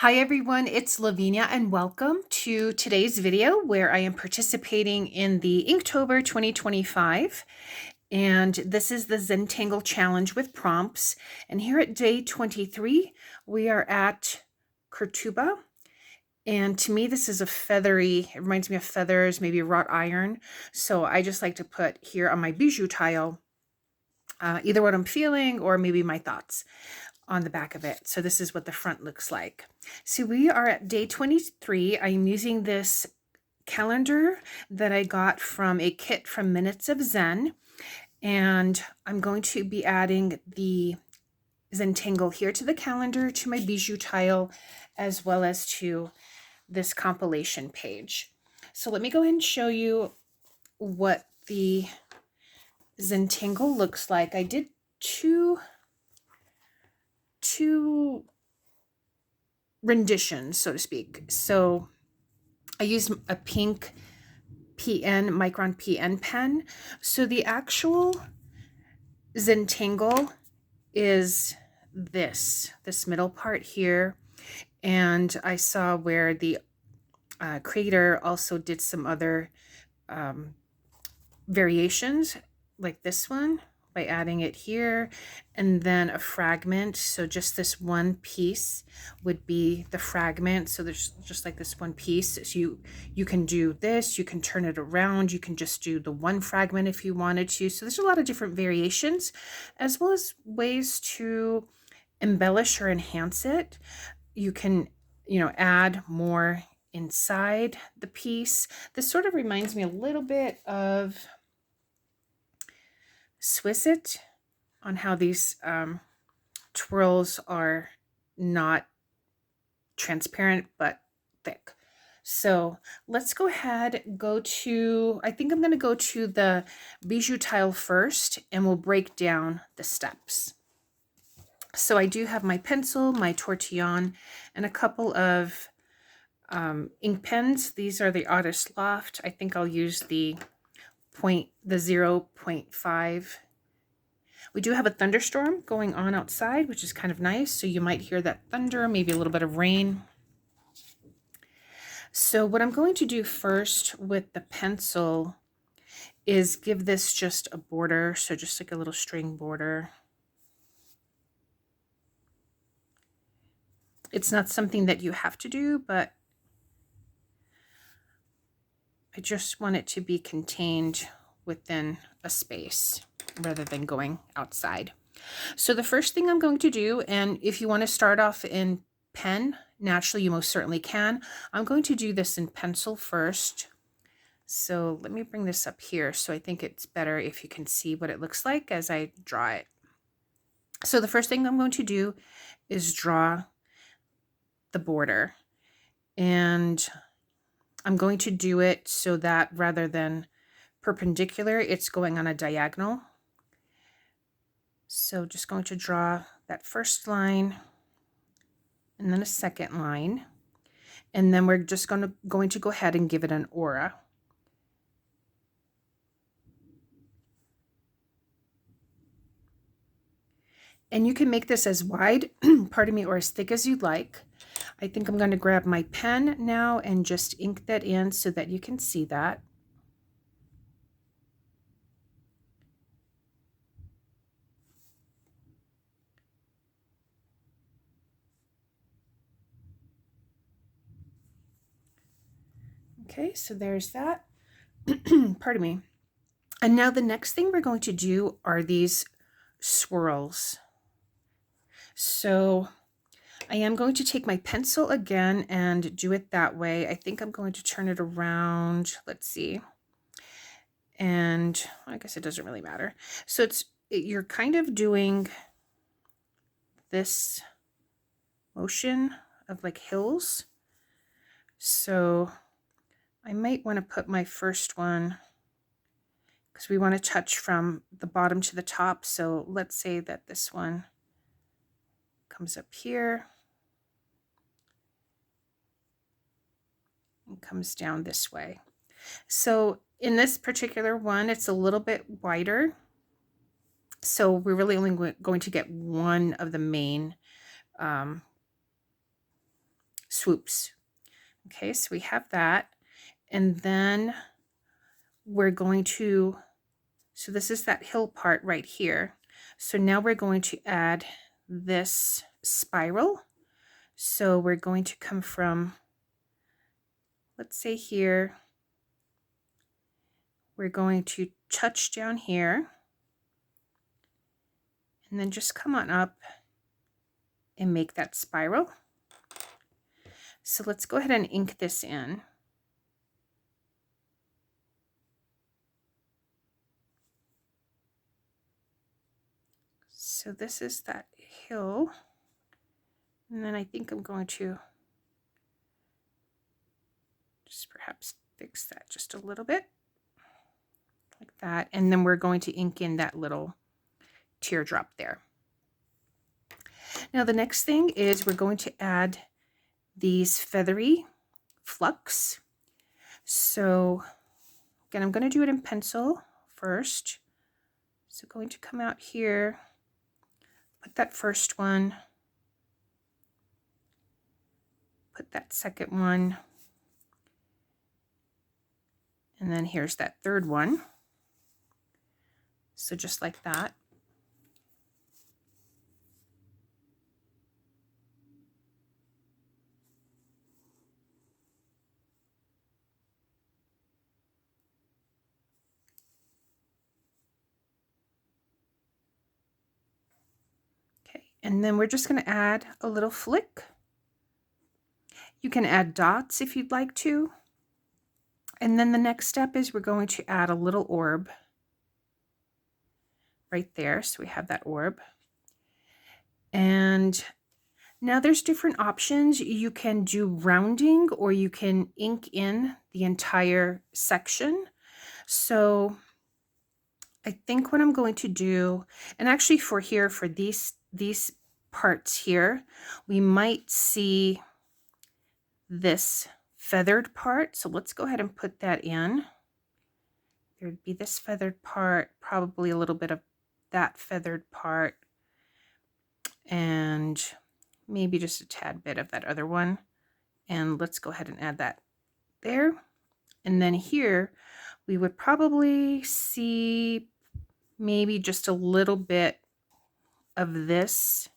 Hi everyone, it's Lavinia and welcome to today's video where I am participating in the Inktober 2025, and this is the Zentangle challenge with prompts. And here at day 23 we are at Qurtuba, and to me this is a feathery, it reminds me of feathers, maybe wrought iron, so I just like to put here on my bijou tile either what I'm feeling or maybe my thoughts on the back of it. So this is what the front looks like. So we are at day 23. I'm using this calendar that I got from a kit from Minutes of Zen, and I'm going to be adding the Zentangle here to the calendar, to my bijou tile, as well as to this compilation page. So let me go ahead and show you what the Zentangle looks like. I did two renditions, so to speak. So I used a pink micron PN pen. So the actual Zentangle is this middle part here. And I saw where the creator also did some other variations like this one, by adding it here, and then a fragment. So just this one piece would be the fragment. So there's just like this one piece. So you can do this, you can turn it around, you can just do the one fragment if you wanted to. So there's a lot of different variations, as well as ways to embellish or enhance it. You can, add more inside the piece. This sort of reminds me a little bit of Swissit, on how these twirls are not transparent but thick. So let's go ahead, I think I'm going to go to the bijou tile first, and we'll break down the steps. So I do have my pencil, my tortillon, and a couple of ink pens. These are the Artist Loft. I think I'll use the 0.5. We do have a thunderstorm going on outside, which is kind of nice. So you might hear that thunder, maybe a little bit of rain. So what I'm going to do first with the pencil is give this just a border. So just like a little string border. It's not something that you have to do, but I just want it to be contained within a space rather than going outside. So the first thing I'm going to do, and if you want to start off in pen, naturally you most certainly can. I'm going to do this in pencil first. So let me bring this up here. So I think it's better if you can see what it looks like as I draw it. So the first thing I'm going to do is draw the border. And I'm going to do it so that rather than perpendicular, it's going on a diagonal. So just going to draw that first line and then a second line. And then we're just going to go ahead and give it an aura. And you can make this as wide, pardon me, or as thick as you'd like. I think I'm going to grab my pen now and just ink that in so that you can see that. Okay, so there's that. Pardon me. And now the next thing we're going to do are these swirls. So I am going to take my pencil again and do it that way. I think I'm going to turn it around. Let's see. And I guess it doesn't really matter. So you're kind of doing this motion of like hills. So I might want to put my first one, because we want to touch from the bottom to the top. So let's say that this one comes up here and comes down this way. So in this particular one, it's a little bit wider. So we're really only going to get one of the main swoops. Okay, so we have that. And then we're going to, so this is that hill part right here. So now we're going to add this spiral. So we're going to come from, let's say here, we're going to touch down here and then just come on up and make that spiral. So let's go ahead and ink this in. So this is that hill. And then I think I'm going to just perhaps fix that just a little bit like that. And then we're going to ink in that little teardrop there. Now the next thing is we're going to add these feathery flucks. So again, I'm going to do it in pencil first. So going to come out here, put that first one, put that second one, and then here's that third one. So just like that. Okay, and then we're just going to add a little flick. You can add dots if you'd like to. And then the next step is we're going to add a little orb right there. So we have that orb. And now there's different options. You can do rounding or you can ink in the entire section. So I think what I'm going to do, and actually for here, for these parts here, we might see this feathered part. So let's go ahead and put that in. There'd be this feathered part, probably a little bit of that feathered part, and maybe just a tad bit of that other one. And let's go ahead and add that there. And then here we would probably see maybe just a little bit of this.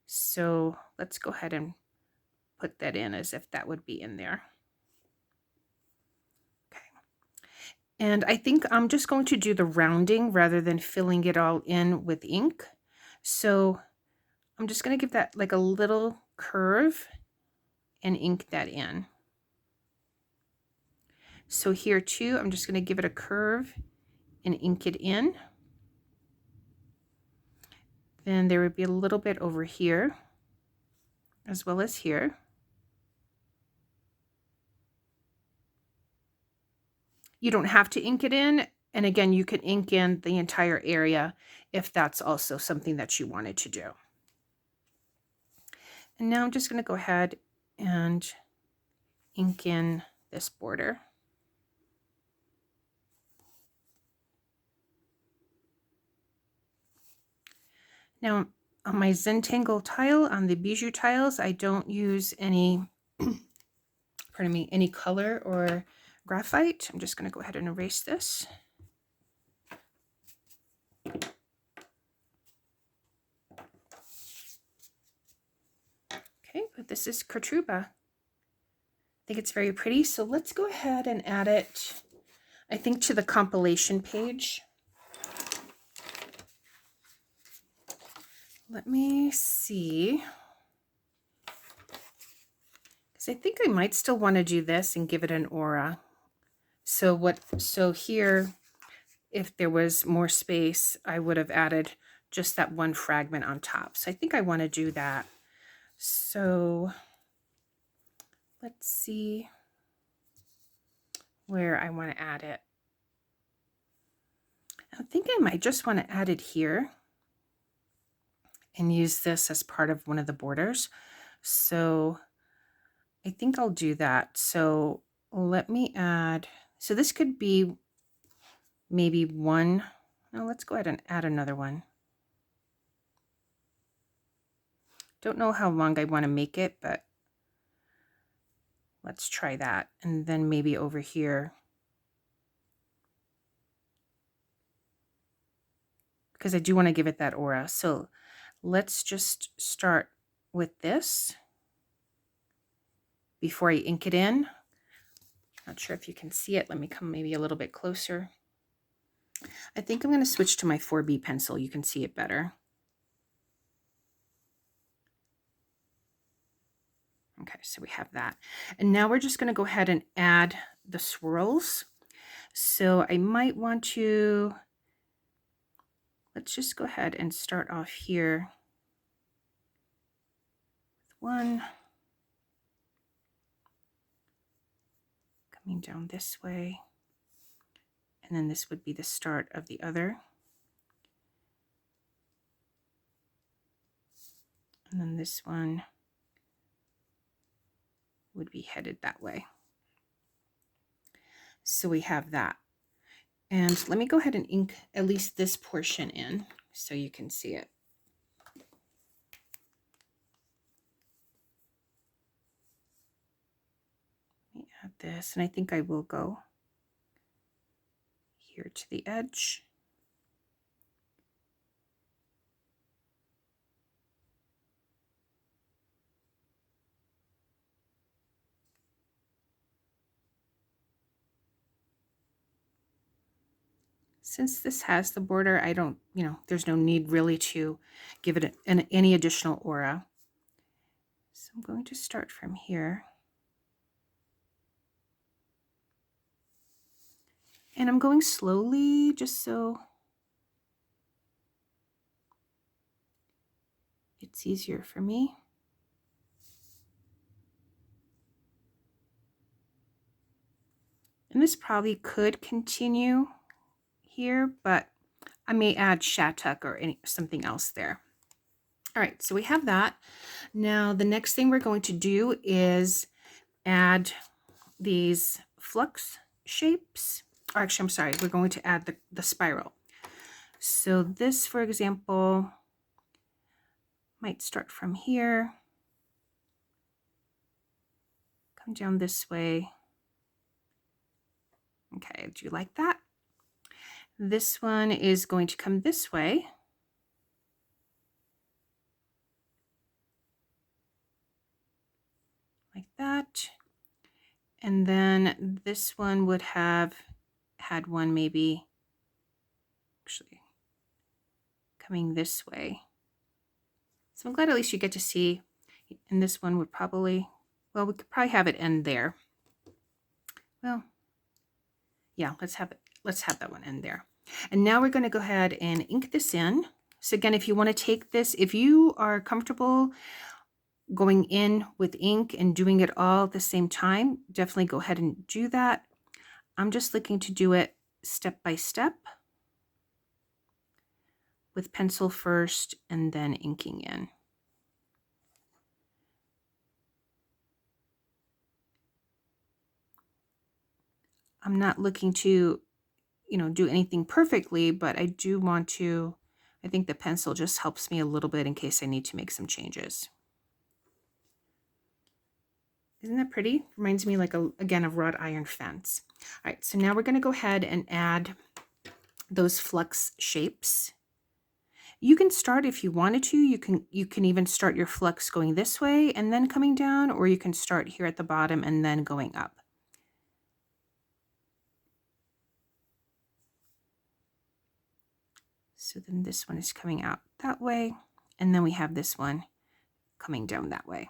So let's go ahead and put that in as if that would be in there. Okay. And I think I'm just going to do the rounding rather than filling it all in with ink. So I'm just going to give that like a little curve and ink that in. So here too, I'm just going to give it a curve and ink it in. Then there would be a little bit over here as well as here. You don't have to ink it in. And again, you can ink in the entire area if that's also something that you wanted to do. And now I'm just going to go ahead and ink in this border. Now on my Zentangle tile, on the bijou tiles, I don't use any, pardon me, any color or graphite. I'm just going to go ahead and erase this. Okay, but this is Qurtuba. I think it's very pretty, so let's go ahead and add it, I think, to the compilation page. Let me see, because I think I might still want to do this and give it an aura. So here, if there was more space, I would have added just that one fragment on top. So I think I want to do that. So let's see where I want to add it. I think I might just want to add it here and use this as part of one of the borders. So I think I'll do that. So let me add, so this could be maybe one. Now let's go ahead and add another one. Don't know how long I want to make it, but Let's try that. And then maybe over here, because I do want to give it that aura. So let's just start with this before I ink it in. Not sure if you can see it. Let me come maybe a little bit closer. I think I'm going to switch to my 4B pencil. You can see it better. Okay, so we have that. And now we're just going to go ahead and add the swirls. So I might want to, let's just go ahead and start off here with one. Coming down this way. And then this would be the start of the other. And then this one would be headed that way. So we have that. And let me go ahead and ink at least this portion in so you can see it. Let me add this, and I think I will go here to the edge. Since this has the border, I don't, there's no need really to give it any additional aura. So I'm going to start from here. And I'm going slowly just so it's easier for me. And this probably could continue here, but I may add shattuck or something else there. All right, so we have that. Now the next thing we're going to do is add these flux shapes. Or actually, I'm sorry, we're going to add the spiral. So this, for example, might start from here, come down this way. Okay, do you like that? This one is going to come this way. Like that. And then this one would have had one maybe actually coming this way. So I'm glad at least you get to see. And this one would probably, well, we could probably have it end there. Well, yeah, let's have that one end there. And now we're going to go ahead and ink this in. So again, if you want to take this, if you are comfortable going in with ink and doing it all at the same time, definitely go ahead and do that. I'm just looking to do it step by step with pencil first and then inking in. I'm not looking to, do anything perfectly, but I do want to, I think the pencil just helps me a little bit in case I need to make some changes. Isn't that pretty? Reminds me again of wrought iron fence. All right, so now we're going to go ahead and add those flux shapes. You can start if you wanted to. You can even start your flux going this way and then coming down, or you can start here at the bottom and then going up. So then this one is coming out that way, and then we have this one coming down that way.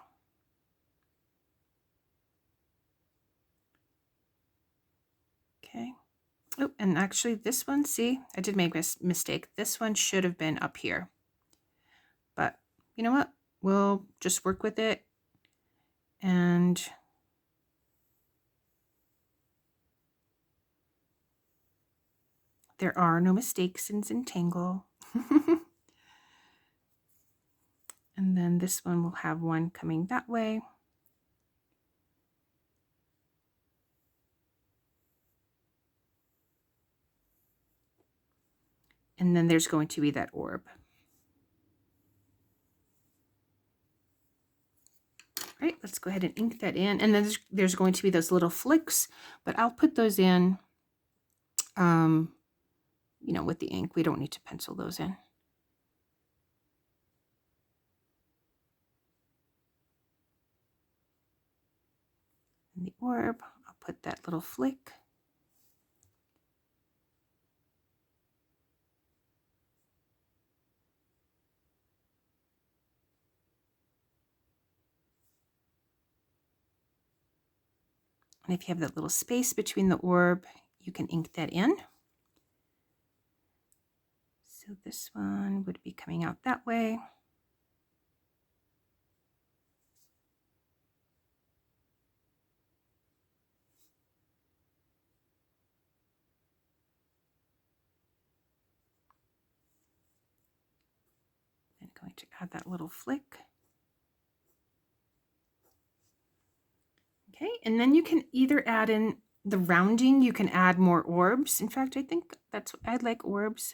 Okay. Oh, and actually this one, see, I did make a mistake. This one should have been up here. But you know what? We'll just work with it. And there are no mistakes in Zentangle. And then this one will have one coming that way. And then there's going to be that orb. All right, let's go ahead and ink that in. And then there's going to be those little flicks, but I'll put those in, you know, with the ink. We don't need to pencil those in. And the orb, I'll put that little flick. And if you have that little space between the orb, you can ink that in. So this one would be coming out that way. And going to add that little flick. Okay, and then you can either add in the rounding, you can add more orbs. In fact, I think that's, I like orbs.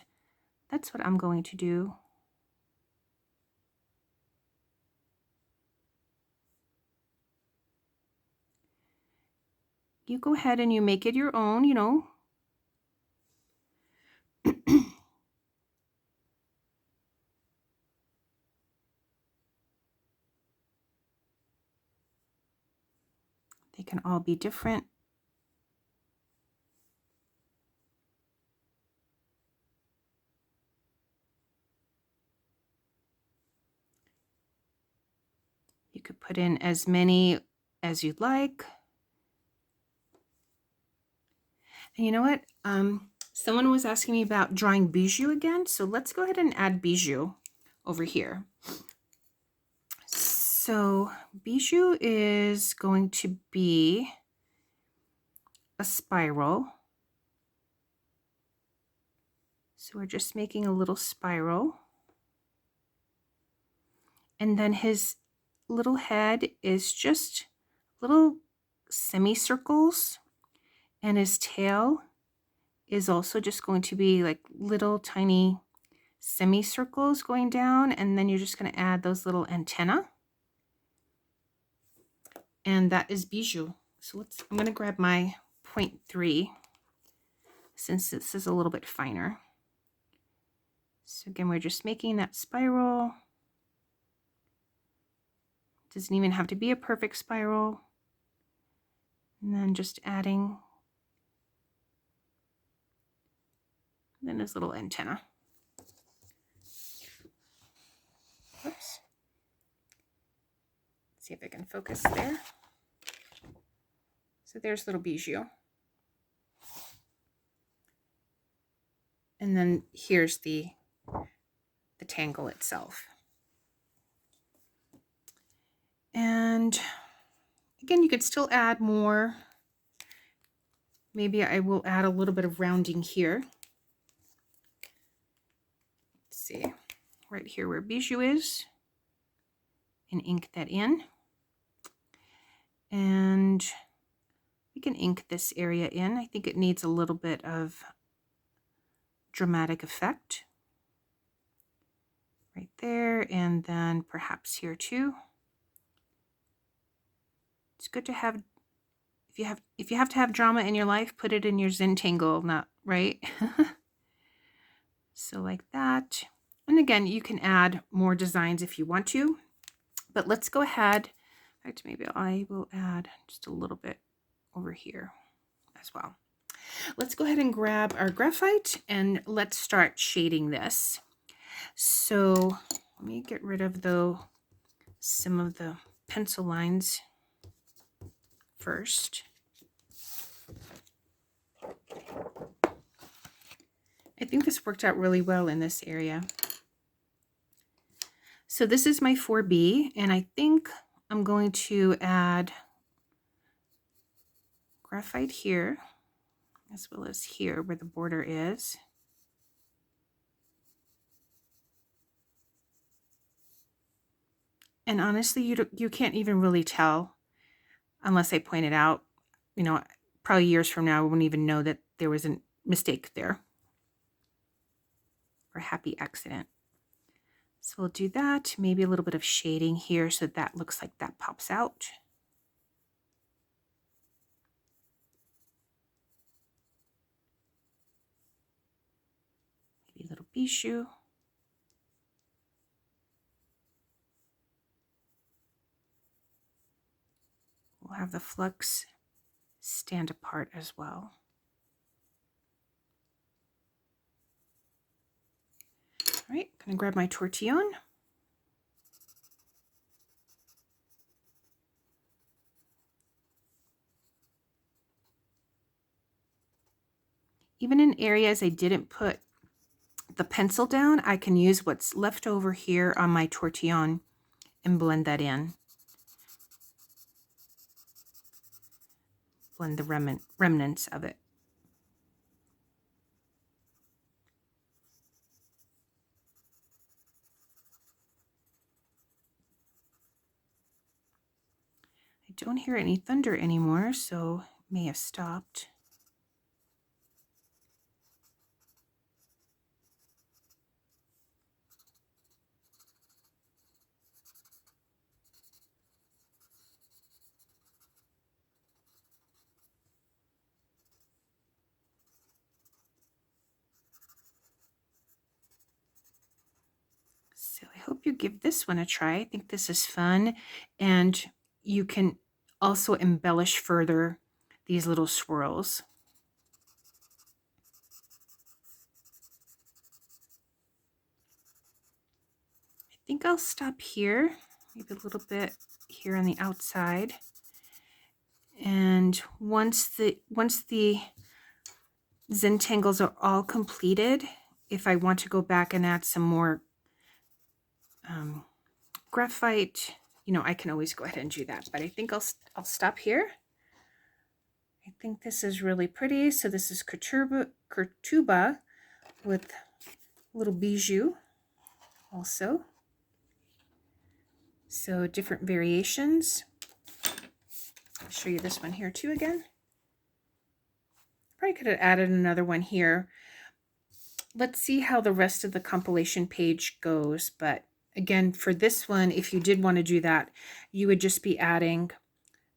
That's what I'm going to do. You go ahead and you make it your own, you know. They can all be different. You could put in as many as you'd like. And you know what? Someone was asking me about drawing bijou again. So let's go ahead and add bijou over here. So bijou is going to be a spiral. So we're just making a little spiral. And then his little head is just little semicircles. And his tail is also just going to be like little tiny semicircles going down. And then you're just going to add those little antennae. And that is bijou. So I'm going to grab my 0.3 since this is a little bit finer. So again, we're just making that spiral. Doesn't even have to be a perfect spiral. And then just adding then his little antenna. Whoops. Let's see if I can focus there. So there's little bijou. And then here's the tangle itself. And again, you could still add more. Maybe I will add a little bit of rounding here. Let's see, right here where bijou is, and ink that in. And we can ink this area in. I think it needs a little bit of dramatic effect. Right there, and then perhaps here too. It's good to have, if you have to have drama in your life, put it in your Zentangle, not right. So like that. And again, you can add more designs if you want to, but let's go ahead. In fact, maybe I will add just a little bit over here as well. Let's go ahead and grab our graphite and let's start shading this. So let me get rid of some of the pencil lines first. I think this worked out really well in this area. So this is my 4B, and I think I'm going to add graphite here, as well as here where the border is. And honestly, you can't even really tell unless I point it out. You know, probably years from now, I wouldn't even know that there was a mistake there or happy accident. So we'll do that, maybe a little bit of shading here so that looks like that pops out. Maybe a little bijou. We'll have the flux stand apart as well. All right, I'm gonna grab my tortillon. Even in areas I didn't put the pencil down, I can use what's left over here on my tortillon and blend that in. Blend the remnants of it. I don't hear any thunder anymore, so it may have stopped. So I hope you give this one a try. I think this is fun, and you can also embellish further these little swirls. I think I'll stop here, maybe a little bit here on the outside. And once the Zentangles are all completed, if I want to go back and add some more graphite, you know, I can always go ahead and do that. But I think I'll stop here. I think this is really pretty. So this is Qurtuba with little bijou also. So different variations. I'll show you this one here too again. Probably could have added another one here. Let's see how the rest of the compilation page goes. But again, for this one, if you did want to do that, you would just be adding,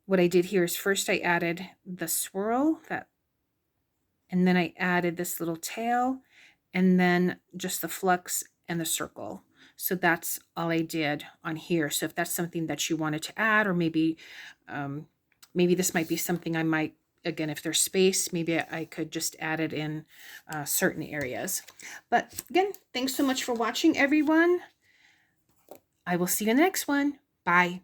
what I did here is first I added the swirl, and then I added this little tail, and then just the flux and the circle. So that's all I did on here. So if that's something that you wanted to add, or maybe this might be something I might, again, if there's space, maybe I could just add it in certain areas. But again, thanks so much for watching, everyone. I will see you in the next one. Bye.